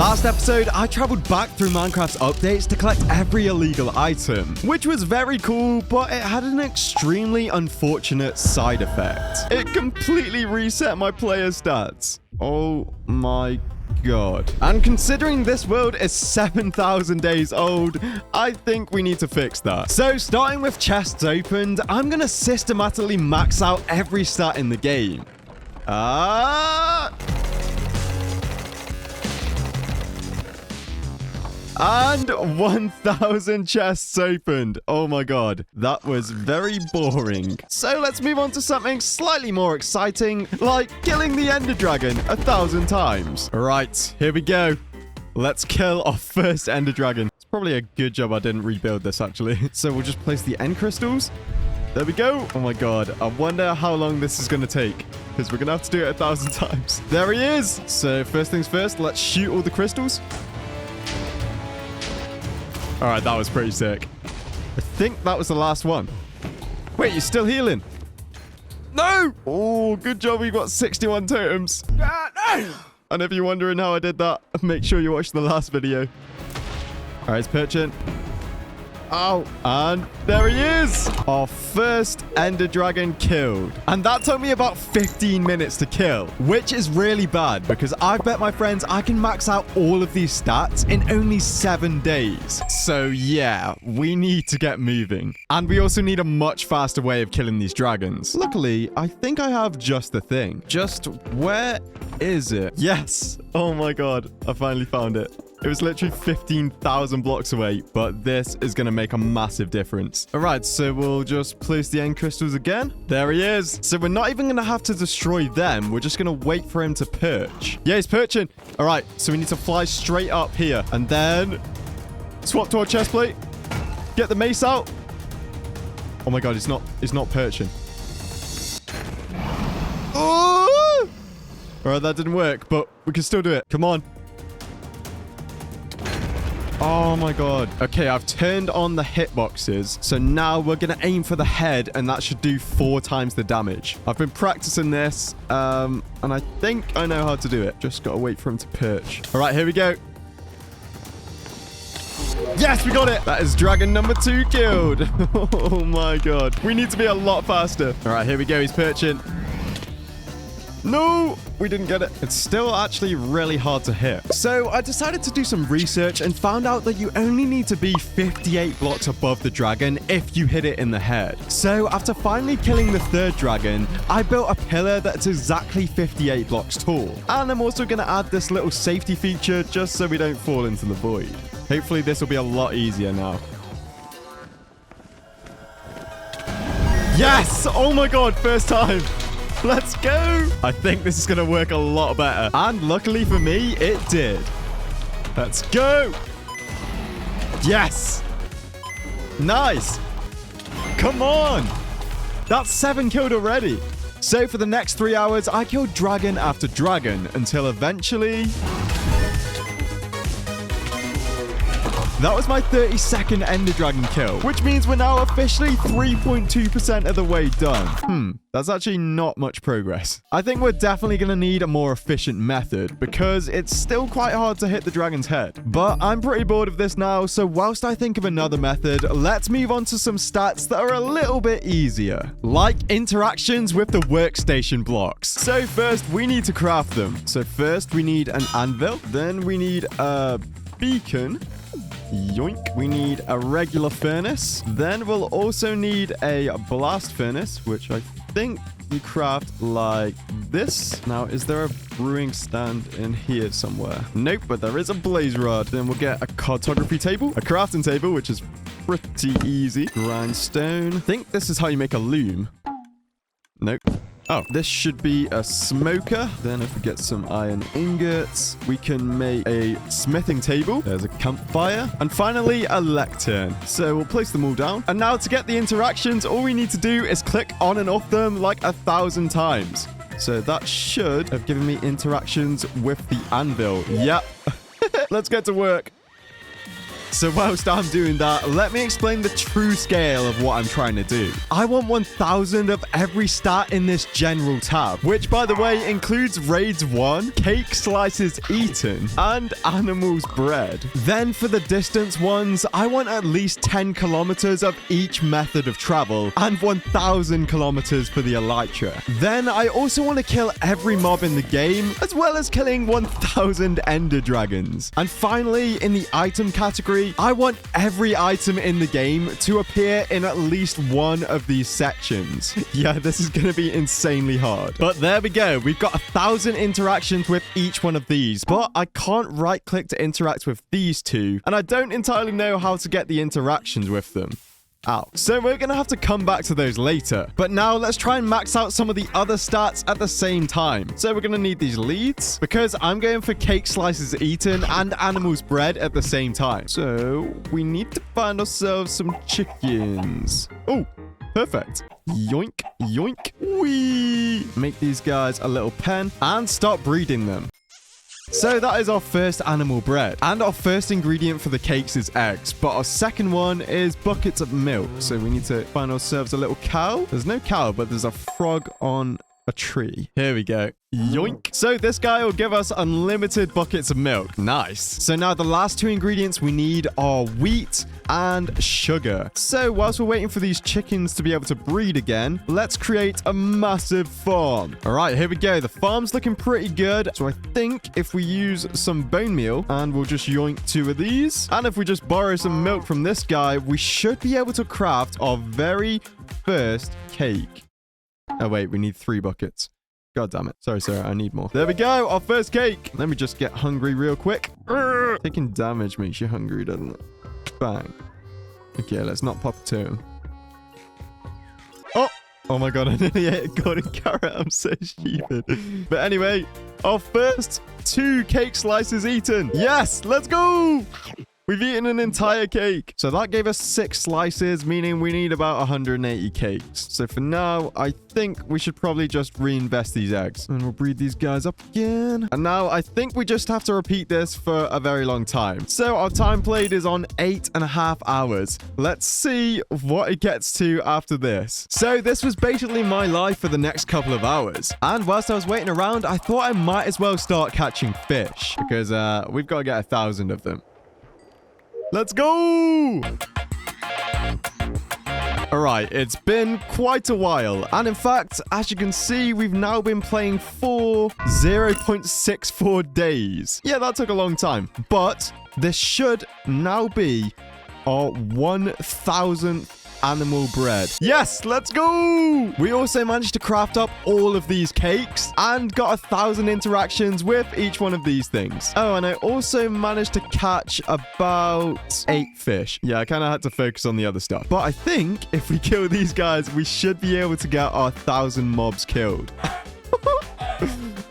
Last episode, I traveled back through Minecraft's updates to collect every illegal item, which was very cool, but it had an extremely unfortunate side effect. It completely reset my player stats. Oh my God. And considering this world is 7,000 days old, I think we need to fix that. So starting with chests opened, I'm gonna systematically max out every stat in the game. And 1,000 chests opened. Oh my God, that was very boring. So let's move on to something slightly more exciting, like killing the ender dragon 1,000 times. All right, here we go. Let's kill our first ender dragon. It's probably a good job I didn't rebuild this actually. So we'll just place the end crystals. There we go. Oh my God, I wonder how long this is gonna take, because we're gonna have to do it 1,000 times. There he is. So first things first, let's shoot all the crystals. All right, that was pretty sick. I think that was the last one. Wait, you're still healing? No! Oh, good job. We got 61 totems. And if you're wondering how I did that, make sure you watch the last video. All right, it's perching. Oh, and there he is. Our first ender dragon killed. And that took me about 15 minutes to kill, which is really bad because I bet my friends I can max out all of these stats in only 7 days. So yeah, we need to get moving. And we also need a much faster way of killing these dragons. Luckily, I think I have just the thing. Just where is it? Yes. Oh my God, I finally found it. It was literally 15,000 blocks away, but this is going to make a massive difference. All right, so we'll just place the end crystals again. There he is. So we're not even going to have to destroy them. We're just going to wait for him to perch. Yeah, he's perching. All right, so we need to fly straight up here and then swap to our chest plate. Get the mace out. Oh my God, he's not perching. Oh! All right, that didn't work, but we can still do it. Come on. Oh my God. Okay, I've turned on the hitboxes. So now we're going to aim for the head and that should do 4 times the damage. I've been practicing this and I think I know how to do it. Just got to wait for him to perch. All right, here we go. Yes, we got it. That is dragon number 2 killed. Oh my God. We need to be a lot faster. All right, here we go. He's perching. No, we didn't get it. It's still actually really hard to hit. So I decided to do some research and found out that you only need to be 58 blocks above the dragon if you hit it in the head. So after finally killing the 3rd dragon, I built a pillar that's exactly 58 blocks tall. And I'm also going to add this little safety feature just so we don't fall into the void. Hopefully this will be a lot easier now. Yes! Oh my God, first time. Let's go. I think this is going to work a lot better. And luckily for me, it did. Let's go. Yes. Nice. Come on. That's 7 killed already. So for the next 3 hours, I killed dragon after dragon until eventually... That was my 32nd ender dragon kill, which means we're now officially 3.2% of the way done. That's actually not much progress. I think we're definitely going to need a more efficient method because it's still quite hard to hit the dragon's head. But I'm pretty bored of this now, so whilst I think of another method, let's move on to some stats that are a little bit easier, like interactions with the workstation blocks. So first, we need to craft them. So first, we need an anvil, then we need a beacon. Yoink. We need a regular furnace. Then we'll also need a blast furnace, which I think you craft like this. Now, is there a brewing stand in here somewhere? Nope, but there is a blaze rod. Then we'll get a cartography table, a crafting table, which is pretty easy. Grindstone. I think this is how you make a loom. Nope. Oh, this should be a smoker. Then if we get some iron ingots, we can make a smithing table. There's a campfire. And finally, a lectern. So we'll place them all down. And now to get the interactions, all we need to do is click on and off them like 1,000 times. So that should have given me interactions with the anvil. Yep. Let's get to work. So whilst I'm doing that, let me explain the true scale of what I'm trying to do. I want 1,000 of every stat in this general tab, which by the way includes raids 1, cake slices eaten, and animals bred. Then for the distance ones, I want at least 10 kilometers of each method of travel and 1,000 kilometers for the elytra. Then I also want to kill every mob in the game, as well as killing 1,000 ender dragons. And finally, in the item category, I want every item in the game to appear in at least one of these sections. Yeah, this is going to be insanely hard. But there we go. We've got 1,000 interactions with each one of these, but I can't right click to interact with these two, and I don't entirely know how to get the interactions with them. Ow. So we're going to have to come back to those later. But now let's try and max out some of the other stats at the same time. So we're going to need these leads because I'm going for cake slices eaten and animals bred at the same time. So we need to find ourselves some chickens. Oh, perfect. Yoink, yoink. Whee! Make these guys a little pen and start breeding them. So that is our first animal bred. And our first ingredient for the cakes is eggs. But our second one is buckets of milk. So we need to find ourselves a little cow. There's no cow, but there's a frog on a tree. Here we go. Yoink. So this guy will give us unlimited buckets of milk. Nice. So now the last two ingredients we need are wheat and sugar. So whilst we're waiting for these chickens to be able to breed again, let's create a massive farm. All right, here we go. The farm's looking pretty good. So I think if we use some bone meal and we'll just yoink 2 of these, and if we just borrow some milk from this guy, we should be able to craft our very first cake. Oh wait, we need 3 buckets. God damn it. Sorry, Sarah. I need more. There we go. Our first cake. Let me just get hungry real quick. Taking damage makes you hungry, doesn't it? Bang. Okay, let's not pop it to him. Oh my god, I nearly ate a golden carrot. I'm so stupid. But anyway, our first 2 cake slices eaten. Yes, let's go. We've eaten an entire cake. So that gave us 6 slices, meaning we need about 180 cakes. So for now, I think we should probably just reinvest these eggs. And we'll breed these guys up again. And now I think we just have to repeat this for a very long time. So our time played is on 8.5 hours. Let's see what it gets to after this. So this was basically my life for the next couple of hours. And whilst I was waiting around, I thought I might as well start catching fish because we've got to get 1,000 of them. Let's go! Alright, it's been quite a while. And in fact, as you can see, we've now been playing for 0.64 days. Yeah, that took a long time. But this should now be our 1,000th animal bred. Yes, let's go! We also managed to craft up all of these cakes and got 1,000 interactions with each one of these things. Oh, and I also managed to catch about 8 fish. Yeah, I kind of had to focus on the other stuff. But I think if we kill these guys, we should be able to get our 1,000 mobs killed.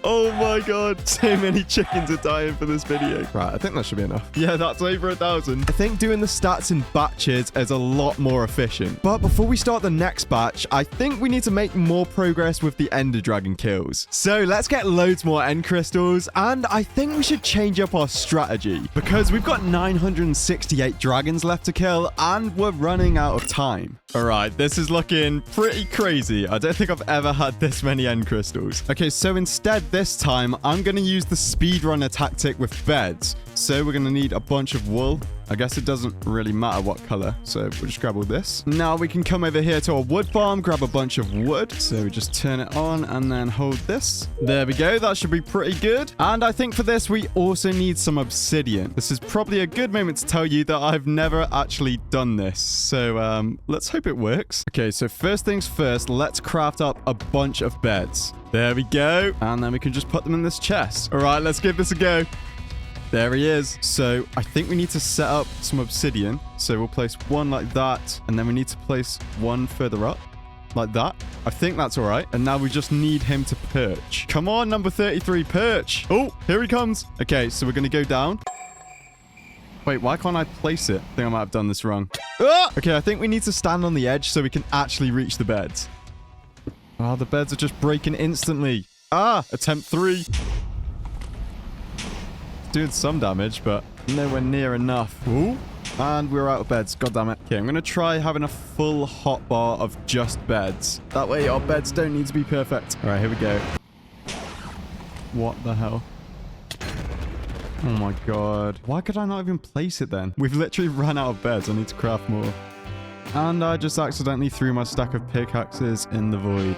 Oh my god, so many chickens are dying for this video. Right, I think that should be enough. Yeah, that's over 1,000. I think doing the stats in batches is a lot more efficient. But before we start the next batch, I think we need to make more progress with the ender dragon kills. So let's get loads more end crystals, and I think we should change up our strategy because we've got 968 dragons left to kill, and we're running out of time. All right, this is looking pretty crazy. I don't think I've ever had this many end crystals. Okay, so instead this time, I'm going to use the speedrunner tactic with beds. So we're going to need a bunch of wool. I guess it doesn't really matter what color. So we'll just grab all this. Now we can come over here to our wood farm, grab a bunch of wood. So we just turn it on and then hold this. There we go. That should be pretty good. And I think for this, we also need some obsidian. This is probably a good moment to tell you that I've never actually done this. So let's hope it works. Okay, so first things first, let's craft up a bunch of beds. There we go. And then we can just put them in this chest. All right, let's give this a go. There he is. So I think we need to set up some obsidian. So we'll place one like that. And then we need to place one further up. Like that. I think that's all right. And now we just need him to perch. Come on, number 33, perch. Oh, here he comes. Okay, so we're going to go down. Wait, why can't I place it? I think I might have done this wrong. Ah! Okay, I think we need to stand on the edge so we can actually reach the beds. Oh, the beds are just breaking instantly. Ah, attempt 3. Doing some damage, but nowhere near enough. Ooh, And we're out of beds. God damn it. Okay, I'm going to try having a full hotbar of just beds. That way our beds don't need to be perfect. All right, here we go. What the hell? Oh my god. Why could I not even place it then? We've literally run out of beds. I need to craft more. And I just accidentally threw my stack of pickaxes in the void.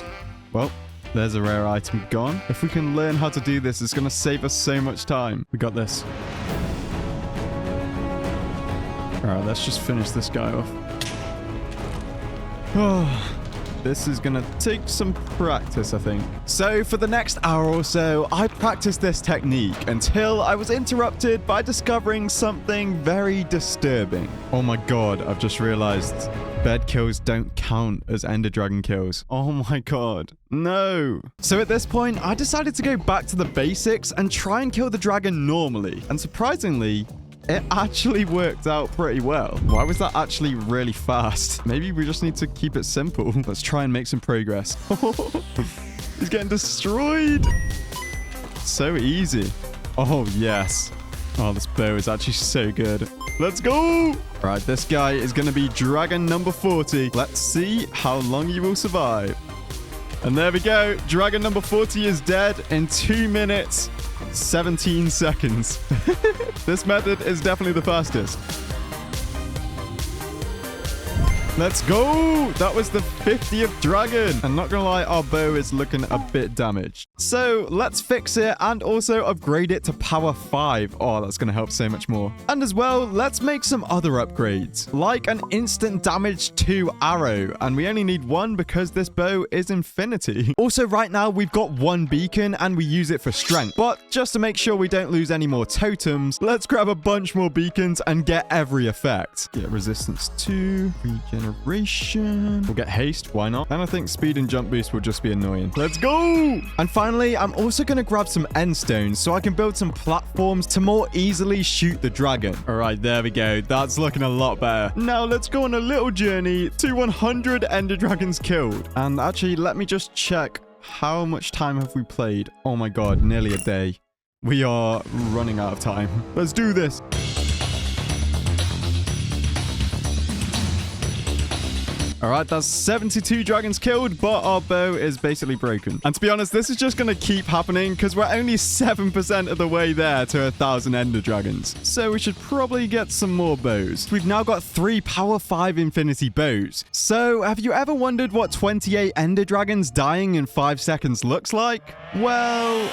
Well, there's a rare item gone. If we can learn how to do this, it's going to save us so much time. We got this. Alright, let's just finish this guy off. Oh. This is going to take some practice, I think. So for the next hour or so, I practiced this technique until I was interrupted by discovering something very disturbing. Oh my god, I've just realized bed kills don't count as ender dragon kills. Oh my god. No. So at this point, I decided to go back to the basics and try and kill the dragon normally. And surprisingly, it actually worked out pretty well. Why was that actually really fast? Maybe we just need to keep it simple. Let's try and make some progress. He's getting destroyed. So easy. Oh, yes. Oh, this bow is actually so good. Let's go. All right, this guy is going to be dragon number 40. Let's see how long he will survive. And there we go. Dragon number 40 is dead in 2 minutes. 17 seconds. This method is definitely the fastest. Let's go! That was the 50th dragon. And not gonna lie, our bow is looking a bit damaged. So let's fix it and also upgrade it to power 5. Oh, that's gonna help so much more. And as well, let's make some other upgrades, like an instant damage 2 arrow. And we only need 1 because this bow is infinity. Also, right now, we've got 1 beacon and we use it for strength. But just to make sure we don't lose any more totems, let's grab a bunch more beacons and get every effect. Get resistance 2, regeneration. We'll get haste, why not? And I think speed and jump boost will just be annoying. Let's go! And finally, I'm also going to grab some end stones so I can build some platforms to more easily shoot the dragon. All right, there we go. That's looking a lot better. Now let's go on a little journey to 100 ender dragons killed. And actually, let me just check how much time have we played. Oh my god, nearly a day. We are running out of time. Let's do this. All right, that's 72 dragons killed, but our bow is basically broken. And to be honest, this is just going to keep happening because we're only 7% of the way there to 1,000 ender dragons. So we should probably get some more bows. We've now got 3 power 5 infinity bows. So have you ever wondered what 28 ender dragons dying in 5 seconds looks like? Well...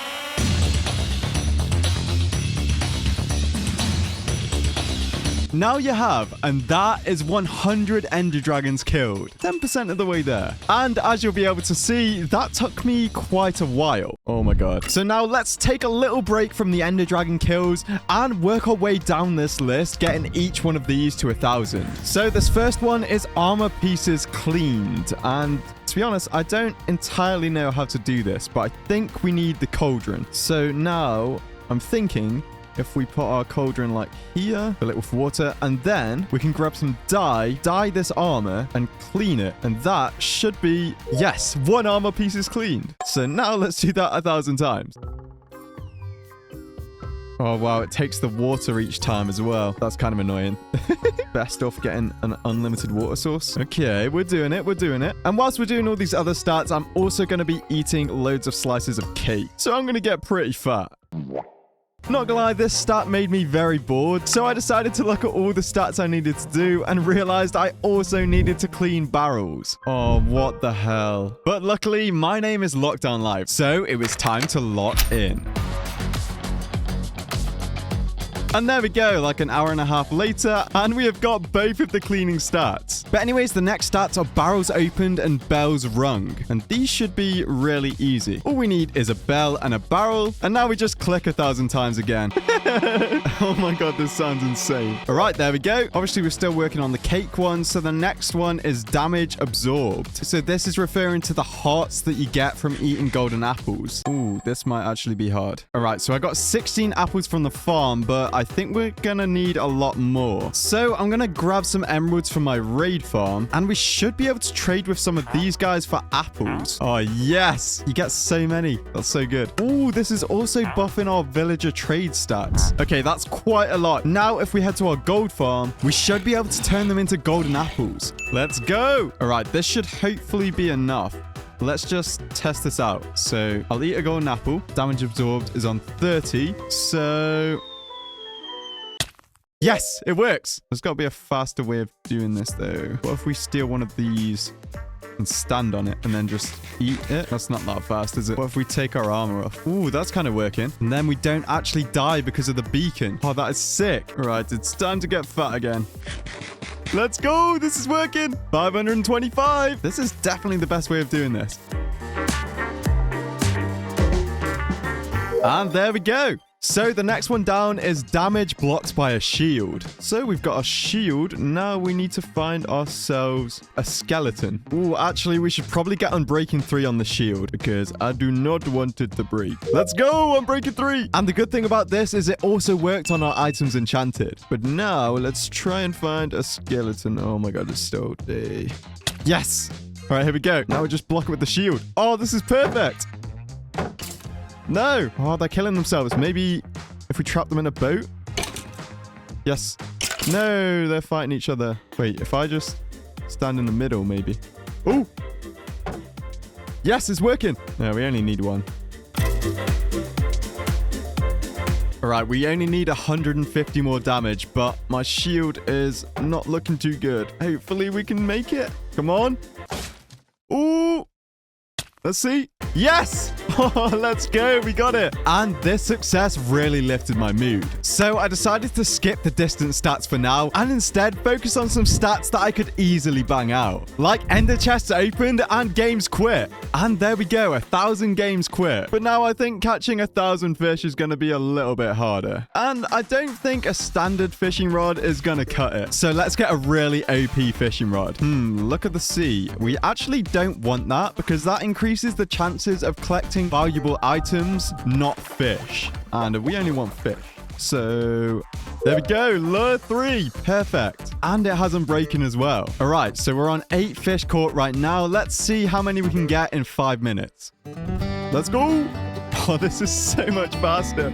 now you have, and that is 100 ender dragons killed. 10% of the way there. And as you'll be able to see, that took me quite a while. Oh my god. So now let's take a little break from the ender dragon kills and work our way down this list, getting each one of these to 1,000. So this first one is armor pieces cleaned. And to be honest, I don't entirely know how to do this, but I think we need the cauldron. So now I'm thinking... if we put our cauldron like here, fill it with water, and then we can grab some dye this armor, and clean it. And that should be, yes, 1 armor piece is cleaned. So now let's do that 1,000 times. Oh, wow, it takes the water each time as well. That's kind of annoying. Best off getting an unlimited water source. Okay, we're doing it. We're doing it. And whilst we're doing all these other stats, I'm also going to be eating loads of slices of cake. So I'm going to get pretty fat. Not gonna lie, this stat made me very bored, so I decided to look at all the stats I needed to do and realized I also needed to clean barrels. Oh, what the hell. But luckily, my name is LockDownLife, so it was time to lock in. And there we go, like an hour and a half later, and we have got both of the cleaning stats. But anyways, the next stats are barrels opened and bells rung. And these should be really easy. All we need is a bell and a barrel, and now we just click 1,000 times again. Oh my god, this sounds insane. All right, there we go. Obviously, we're still working on the cake one, so the next one is damage absorbed. So this is referring to the hearts that you get from eating golden apples. Ooh, this might actually be hard. All right, so I got 16 apples from the farm, but I think we're gonna need a lot more. So I'm gonna grab some emeralds from my raid farm, and we should be able to trade with some of these guys for apples. Oh, yes. You get so many. That's so good. Ooh, this is also buffing our villager trade stats. Okay, that's quite a lot. Now, if we head to our gold farm, we should be able to turn them into golden apples. Let's go. All right, this should hopefully be enough. Let's just test this out. So I'll eat a golden apple. Damage absorbed is on 30. So yes, it works. There's got to be a faster way of doing this, though. What if we steal one of these and stand on it and then just eat it? That's not that fast, is it? What if we take our armor off? Ooh, that's kind of working. And then we don't actually die because of the beacon. Oh, that is sick. All right, it's time to get fat again. Let's go. This is working. 525. This is definitely the best way of doing this. And there we go. So the next one down is damage blocked by a shield. So we've got a shield. Now we need to find ourselves a skeleton. Ooh, actually, we should probably get Unbreaking 3 on the shield because I do not want it to break. Let's go, Unbreaking 3. And the good thing about this is it also worked on our items enchanted. But now let's try and find a skeleton. Oh my god, it's still day. Yes. All right, here we go. Now we just block it with the shield. Oh, this is perfect. No. Oh, they're killing themselves. Maybe if we trap them in a boat? Yes. No, they're fighting each other. Wait, if I just stand in the middle, maybe. Oh. Yes, it's working. No, we only need one. All right, we only need 150 more damage, but my shield is not looking too good. Hopefully we can make it. Come on. Ooh. Let's see. Yes! Oh, let's go. We got it. And this success really lifted my mood. So I decided to skip the distance stats for now and instead focus on some stats that I could easily bang out. Like ender chests opened and games quit. And there we go. 1,000 games quit. But now I think catching 1,000 fish is going to be a little bit harder. And I don't think a standard fishing rod is going to cut it. So let's get a really OP fishing rod. Look at the sea. We actually don't want that because that increases the chances of collecting valuable items, not fish. And we only want fish. So there we go. Lure 3. Perfect. And it has Unbreaking as well. All right. So we're on 8 fish caught right now. Let's see how many we can get in 5 minutes. Let's go. Oh, this is so much faster.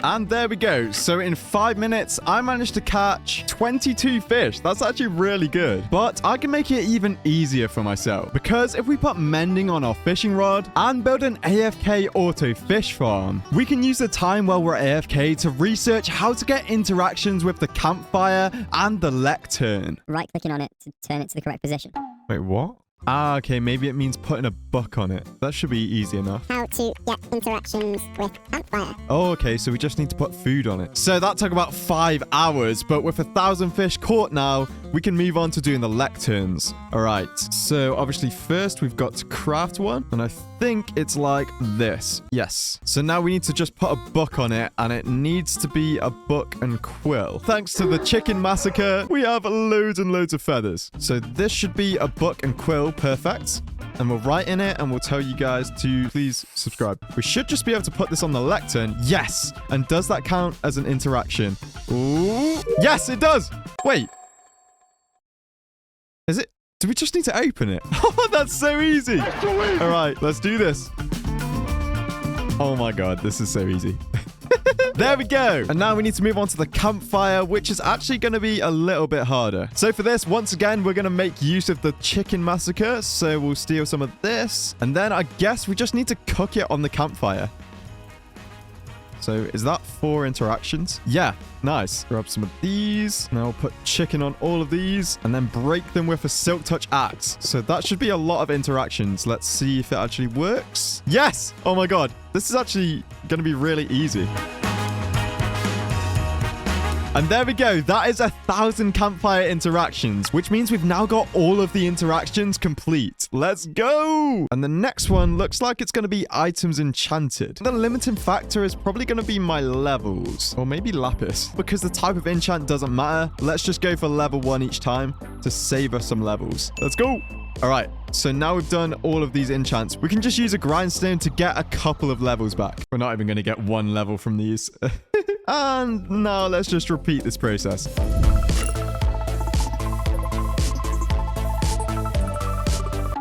And there we go. So in 5 minutes, I managed to catch 22 fish. That's actually really good. But I can make it even easier for myself. Because if we put mending on our fishing rod and build an AFK auto fish farm, we can use the time while we're AFK to research how to get interactions with the campfire and the lectern. Right-clicking on it to turn it to the correct position. Wait, what? Ah, okay, maybe it means putting a buck on it. That should be easy enough. How to get interactions with campfire. Oh, okay, so we just need to put food on it. So that took about 5 hours, but with 1,000 fish caught now, we can move on to doing the lecterns. All right, so obviously first we've got to craft one, and I think it's like this. Yes. So now we need to just put a book on it, and it needs to be a book and quill. Thanks to the chicken massacre, we have loads and loads of feathers. So this should be a book and quill. Perfect. And we'll write in it and we'll tell you guys to please subscribe. We should just be able to put this on the lectern. Yes. And does that count as an interaction? Ooh. Yes, it does. Wait. Is it? Do we just need to open it? Oh, that's so easy. That's so easy. All right, let's do this. Oh my God, this is so easy. There we go. And now we need to move on to the campfire, which is actually going to be a little bit harder. So for this, once again, we're going to make use of the chicken massacre. So we'll steal some of this. And then I guess we just need to cook it on the campfire. So is that 4 interactions? Yeah, nice. Grab some of these. Now we'll put chicken on all of these and then break them with a silk touch axe. So that should be a lot of interactions. Let's see if it actually works. Yes! Oh my God. This is actually going to be really easy. And there we go. That is 1,000 campfire interactions, which means we've now got all of the interactions complete. Let's go. And the next one looks like it's going to be items enchanted. The limiting factor is probably going to be my levels, or maybe lapis, because the type of enchant doesn't matter. Let's just go for level 1 each time to save us some levels. Let's go. All right, so now we've done all of these enchants. We can just use a grindstone to get a couple of levels back. We're not even going to get 1 level from these. And now let's just repeat this process.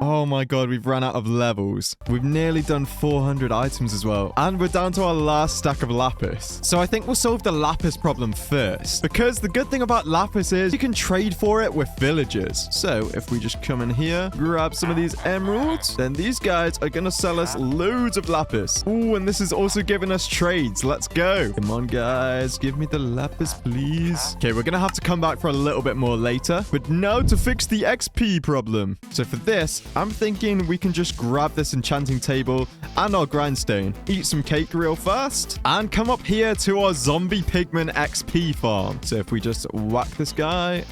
Oh my god, we've run out of levels. We've nearly done 400 items as well. And we're down to our last stack of lapis. So I think we'll solve the lapis problem first. Because the good thing about lapis is you can trade for it with villagers. So if we just come in here, grab some of these emeralds, then these guys are going to sell us loads of lapis. Ooh, and this is also giving us trades. Let's go. Come on, guys. Give me the lapis, please. Okay, we're going to have to come back for a little bit more later. But now to fix the XP problem. So for this, I'm thinking we can just grab this enchanting table and our grindstone, eat some cake real fast, and come up here to our zombie pigman XP farm. So if we just whack this guy,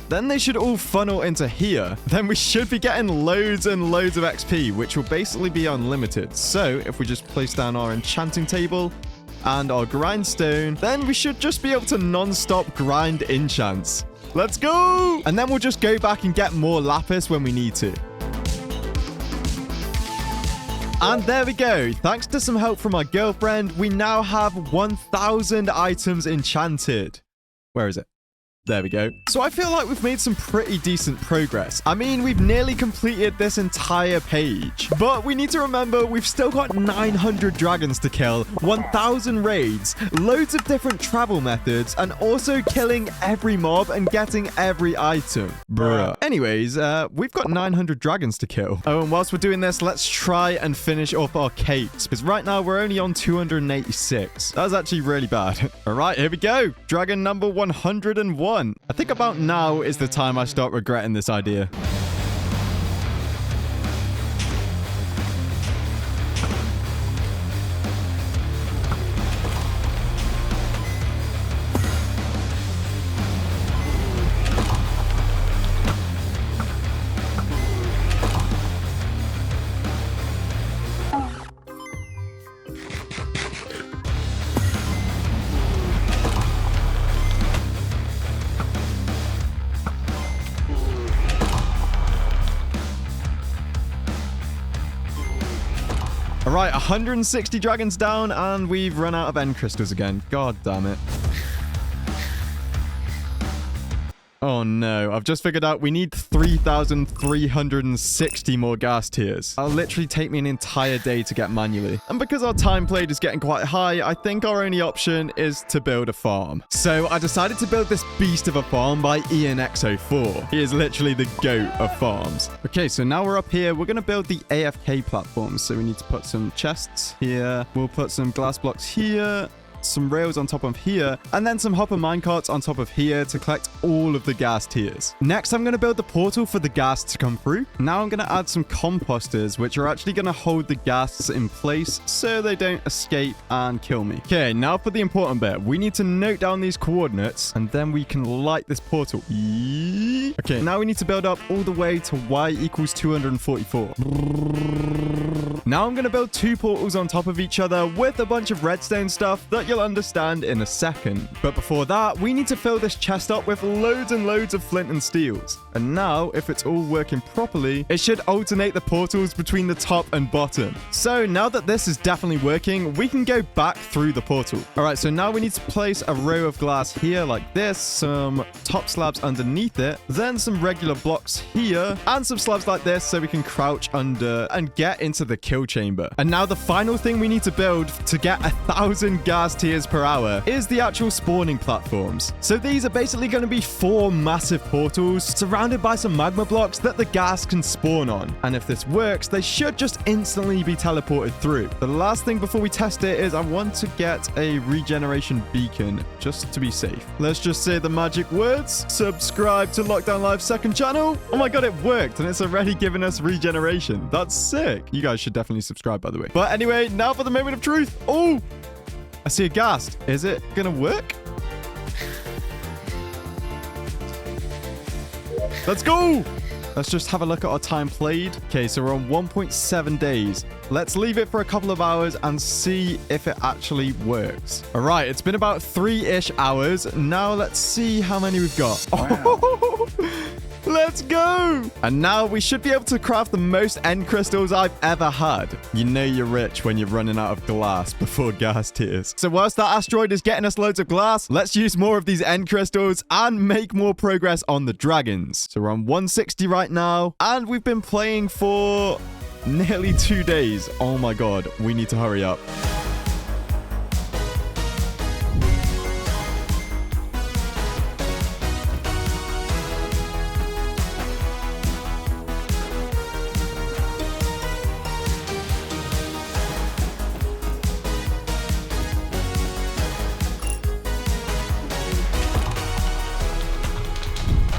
then they should all funnel into here. Then we should be getting loads and loads of XP, which will basically be unlimited. So if we just place down our enchanting table and our grindstone, then we should just be able to non-stop grind enchants. Let's go! And then we'll just go back and get more lapis when we need to. And there we go. Thanks to some help from my girlfriend, we now have 1,000 items enchanted. Where is it? There we go. So I feel like we've made some pretty decent progress. I mean, we've nearly completed this entire page. But we need to remember we've still got 900 dragons to kill, 1,000 raids, loads of different travel methods, and also killing every mob and getting every item. Bruh. Anyways, we've got 900 dragons to kill. Oh, and whilst we're doing this, let's try and finish off our cakes. Because right now we're only on 286. That's actually really bad. All right, here we go. Dragon number 101. I think about now is the time I start regretting this idea. All right, 160 dragons down, and we've run out of end crystals again. God damn it. Oh no, I've just figured out we need 3,360 more ghast tiers. That'll literally take me an entire day to get manually. And because our time played is getting quite high, I think our only option is to build a farm. So I decided to build this beast of a farm by ENX04. He is literally the GOAT of farms. Okay, so now we're up here. We're going to build the AFK platforms. So we need to put some chests here. We'll put some glass blocks here, some rails on top of here, and then some hopper minecarts on top of here to collect all of the ghast tiers. Next, I'm going to build the portal for the ghast to come through. Now I'm going to add some composters, which are actually going to hold the ghasts in place so they don't escape and kill me. Okay, now for the important bit. We need to note down these coordinates, and then we can light this portal. Okay, now we need to build up all the way to y equals 244. Now I'm going to build 2 portals on top of each other with a bunch of redstone stuff that you'll understand in a second. But before that, we need to fill this chest up with loads and loads of flint and steels. And now, if it's all working properly, it should alternate the portals between the top and bottom. So now that this is definitely working, we can go back through the portal. All right, so now we need to place a row of glass here like this, some top slabs underneath it, then some regular blocks here, and some slabs like this so we can crouch under and get into the kill chamber. And now the final thing we need to build to get 1,000 ghast tiers per hour is the actual spawning platforms. So these are basically going to be 4 massive portals surrounded by some magma blocks that the ghast can spawn on. And if this works, they should just instantly be teleported through. The last thing before we test it is I want to get a regeneration beacon just to be safe. Let's just say the magic words. Subscribe to LockDownLife's second channel. Oh my god, it worked and it's already given us regeneration. That's sick. You guys should definitely subscribe, by the way. But anyway, now for the moment of truth. Oh! I see a ghast. Is it gonna work? Let's go. Let's just have a look at our time played. Okay, so we're on 1.7 days. Let's leave it for a couple of hours and see if it actually works. All right, it's been about 3-ish hours. Now let's see how many we've got. Wow. Oh, let's go. And now we should be able to craft the most end crystals I've ever had. You know you're rich when you're running out of glass before ghast tears. So whilst that asteroid is getting us loads of glass, let's use more of these end crystals and make more progress on the dragons. So we're on 160 right now, and we've been playing for nearly 2 days. Oh my god, we need to hurry up.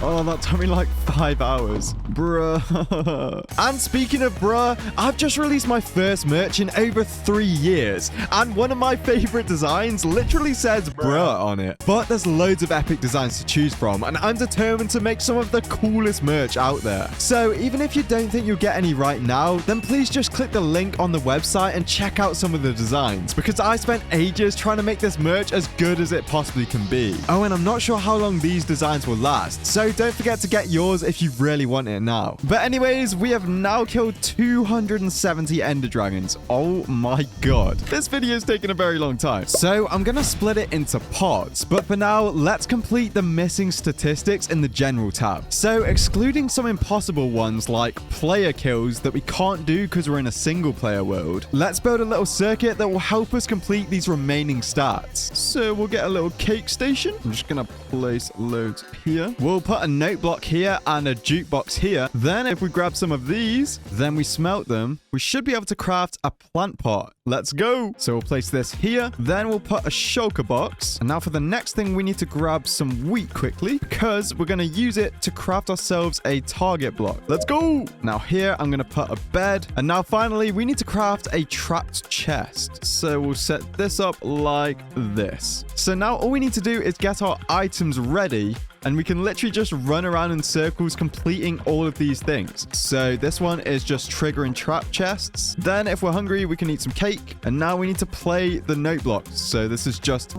Oh, that took me like 5 hours. Bruh. And speaking of bruh, I've just released my first merch in over 3 years. And one of my favorite designs literally says bruh on it. But there's loads of epic designs to choose from. And I'm determined to make some of the coolest merch out there. So even if you don't think you'll get any right now, then please just click the link on the website and check out some of the designs. Because I spent ages trying to make this merch as good as it possibly can be. Oh, and I'm not sure how long these designs will last. So don't forget to get yours if you really want it now. But anyways, we have now killed 270 ender dragons. Oh my god. This video is taking a very long time. So I'm going to split it into parts. But for now, let's complete the missing statistics in the general tab. So excluding some impossible ones like player kills that we can't do because we're in a single player world, let's build a little circuit that will help us complete these remaining stats. So we'll get a little cake station. I'm just going to place loads here. We'll put a note block here and a jukebox here. Then if we grab some of these, then we smelt them, we should be able to craft a plant pot. Let's go. So we'll place this here. Then we'll put a shulker box. And now for the next thing, we need to grab some wheat quickly because we're going to use it to craft ourselves a target block. Let's go. Now here, I'm going to put a bed. And now finally, we need to craft a trapped chest. So we'll set this up like this. So now all we need to do is get our items ready. And we can literally just run around in circles completing all of these things. So this one is just triggering trap chests. Then if we're hungry, we can eat some cake. And now we need to play the note blocks. So this is just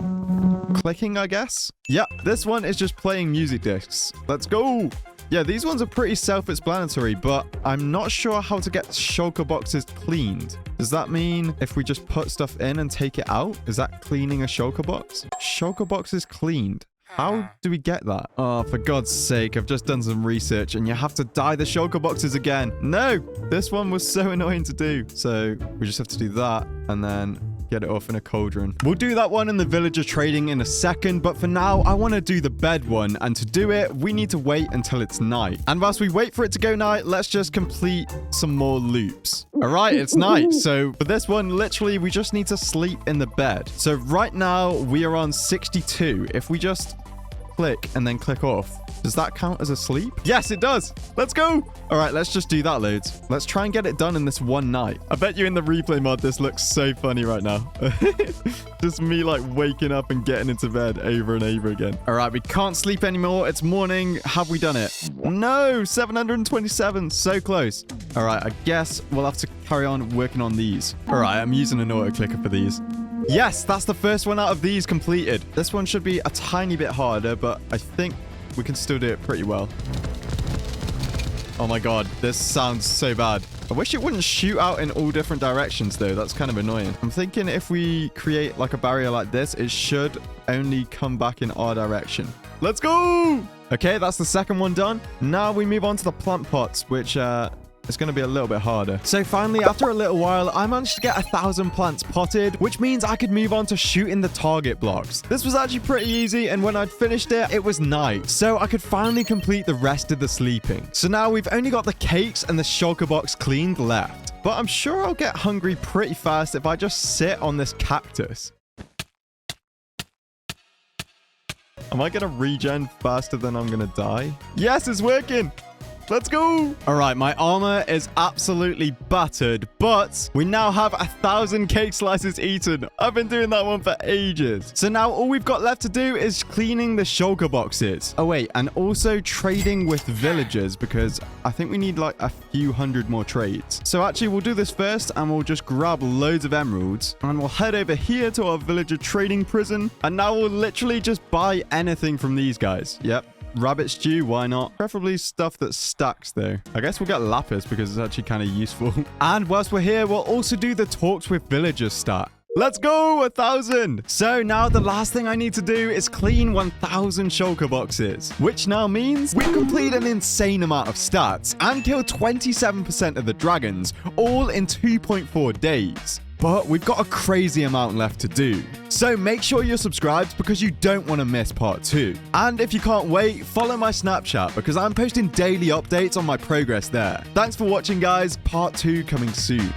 clicking, I guess. Yep, this one is just playing music discs. Let's go. Yeah, these ones are pretty self-explanatory, but I'm not sure how to get shulker boxes cleaned. Does that mean if we just put stuff in and take it out? Is that cleaning a shulker box? Shulker box is cleaned. How do we get that? Oh, for God's sake, I've just done some research and you have to dye the shulker boxes again. No, this one was so annoying to do. So we just have to do that and then get it off in a cauldron. We'll do that one in the villager trading in a second, but for now, I want to do the bed one. And to do it, we need to wait until it's night. And whilst we wait for it to go night, let's just complete some more loops. All right, it's night. So for this one, literally, we just need to sleep in the bed. So right now, we are on 62. If we just click and then click off, does that count as a sleep? Yes, it does. Let's go. All right, let's just do that loads. Let's try and get it done in this one night. I bet you in the replay mod, this looks so funny right now. Just me like waking up and getting into bed over and over again. All right, we can't sleep anymore. It's morning. Have we done it? No, 727. So close. All right, I guess we'll have to carry on working on these. All right, I'm using an auto clicker for these. Yes, that's the first one out of these completed. This one should be a tiny bit harder, but I think we can still do it pretty well. Oh my god, this sounds so bad. I wish it wouldn't shoot out in all different directions though. That's kind of annoying. I'm thinking if we create like a barrier like this, it should only come back in our direction. Let's go! Okay, that's the second one done. Now we move on to the plant pots, which it's going to be a little bit harder. So finally, after a little while, I managed to get 1,000 plants potted, which means I could move on to shooting the target blocks. This was actually pretty easy, and when I'd finished it, it was night. So I could finally complete the rest of the sleeping. So now we've only got the cakes and the shulker box cleaned left. But I'm sure I'll get hungry pretty fast if I just sit on this cactus. Am I going to regen faster than I'm going to die? Yes, it's working. Let's go. All right, my armor is absolutely battered, but we now have 1,000 cake slices eaten. I've been doing that one for ages. So now all we've got left to do is cleaning the shulker boxes. Oh, wait, and also trading with villagers because I think we need like a few hundred more trades. So actually, we'll do this first and we'll just grab loads of emeralds and we'll head over here to our villager trading prison. And now we'll literally just buy anything from these guys. Yep. Rabbit stew, why not? Preferably stuff that stacks, though. I guess we'll get lapis because it's actually kind of useful. And whilst we're here, we'll also do the talks with villagers stat. Let's go, 1,000. So now the last thing I need to do is clean 1,000 shulker boxes, which now means we complete an insane amount of stats and kill 27% of the dragons, all in 2.4 days. But we've got a crazy amount left to do. So make sure you're subscribed because you don't want to miss part 2. And if you can't wait, follow my Snapchat because I'm posting daily updates on my progress there. Thanks for watching, guys. Part 2 coming soon.